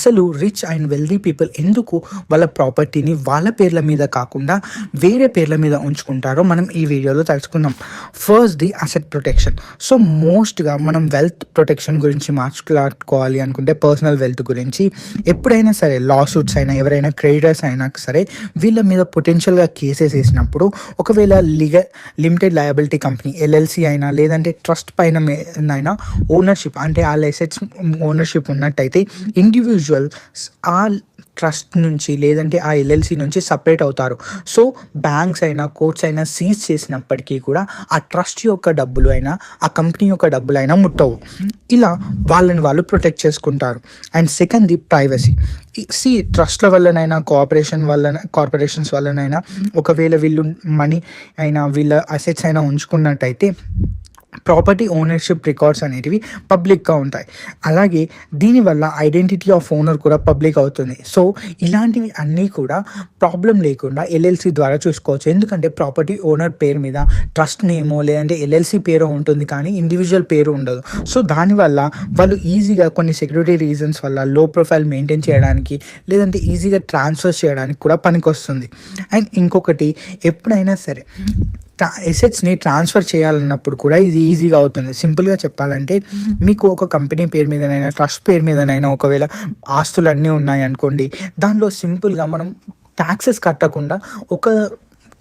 అసలు rich and wealthy people ఎందుకు వాళ్ళ ప్రాపర్టీని వాళ్ళ పేర్ల మీద కాకుండా వేరే పేర్ల మీద ఉంచుకుంటారో మనం ఈ వీడియోలో తెలుసుకుందాం. First the asset protection. So మోస్ట్గా మనం వెల్త్ ప్రొటెక్షన్ గురించి మాట్లాడుకోవాలి అనుకుంటే పర్సనల్ వెల్త్ గురించి ఎప్పుడైనా సరే లా సూట్స్ అయినా ఎవరైనా క్రెడిటర్స్ అయినా సరే వీళ్ళ మీద పొటెన్షియల్గా కేసెస్ వేసినప్పుడు ఒకవేళ లిమిటెడ్ లయబిలిటీ కంపెనీ ఎల్ఎల్సి అయినా లేదంటే ట్రస్ట్ పైన అయినా ఓనర్షిప్ అంటే ఆ అసెట్స్ ఓనర్షిప్ ఉన్నట్టయితే ఇండివిజువల్స్ ఆ ట్రస్ట్ నుంచి లేదంటే ఆ ఎల్ఎల్సి నుంచి సపరేట్ అవుతారు. సో బ్యాంక్స్ అయినా కోర్ట్స్ అయినా సీజ్ చేసినప్పటికీ కూడా ఆ ట్రస్ట్ యొక్క డబ్బులు అయినా ఆ కంపెనీ యొక్క డబ్బులు అయినా ముట్టవు. ఇలా వాళ్ళని వాళ్ళు ప్రొటెక్ట్ చేసుకుంటారు. And second the privacy. ట్రస్ట్ల వల్లనైనా కార్పొరేషన్స్ వల్లనైనా ఒకవేళ వీళ్ళు మనీ అయినా వీళ్ళ అసెట్స్ అయినా ఉంచుకున్నట్టయితే ప్రాపర్టీ ఓనర్షిప్ రికార్డ్స్ అనేటివి పబ్లిక్గా ఉంటాయి. అలాగే దీనివల్ల ఐడెంటిటీ ఆఫ్ ఓనర్ కూడా పబ్లిక్ అవుతుంది. సో ఇలాంటివి అన్నీ కూడా ప్రాబ్లం లేకుండా ఎల్ఎల్సి ద్వారా చూసుకోవచ్చు. ఎందుకంటే ప్రాపర్టీ ఓనర్ పేరు మీద ట్రస్ట్ నేమో లేదంటే ఎల్ఎల్సి పేరు ఉంటుంది కానీ ఇండివిజువల్ పేరు ఉండదు. సో దానివల్ల వాళ్ళు ఈజీగా కొన్ని సెక్యూరిటీ రీజన్స్ వల్ల లో ప్రొఫైల్ మెయింటైన్ చేయడానికి లేదంటే ఈజీగా ట్రాన్స్ఫర్ చేయడానికి కూడా పనికొస్తుంది. అండ్ ఇంకొకటి ఎప్పుడైనా సరే ఎసెట్స్ని ట్రాన్స్ఫర్ చేయాలన్నప్పుడు కూడా ఇది ఈజీగా అవుతుంది. సింపుల్గా చెప్పాలంటే మీకు ఒక కంపెనీ పేరు మీదనైనా ట్రస్ట్ పేరు మీదనైనా ఒకవేళ ఆస్తులు అన్నీ ఉన్నాయి అనుకోండి, దానిలో సింపుల్గా మనం ట్యాక్సెస్ కట్టకుండా ఒక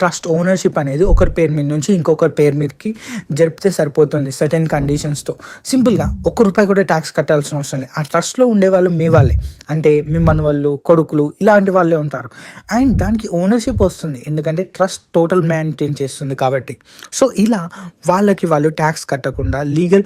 ట్రస్ట్ ఓనర్షిప్ అనేది ఒకరి పేరు మీద నుంచి ఇంకొకరి పేరు మీదకి జరిపితే సరిపోతుంది సర్టెన్ కండిషన్స్తో. సింపుల్గా ₹1 కూడా ట్యాక్స్ కట్టాల్సిన అవసరం లేదు. ఆ ట్రస్ట్లో ఉండేవాళ్ళు మీ వాళ్ళే, అంటే మీ మనవాళ్ళు కొడుకులు ఇలాంటి వాళ్ళే ఉంటారు. అండ్ దానికి ఓనర్షిప్ వస్తుంది ఎందుకంటే ట్రస్ట్ టోటల్ మెయింటైన్ చేస్తుంది కాబట్టి. సో ఇలా వాళ్ళు ట్యాక్స్ కట్టకుండా లీగల్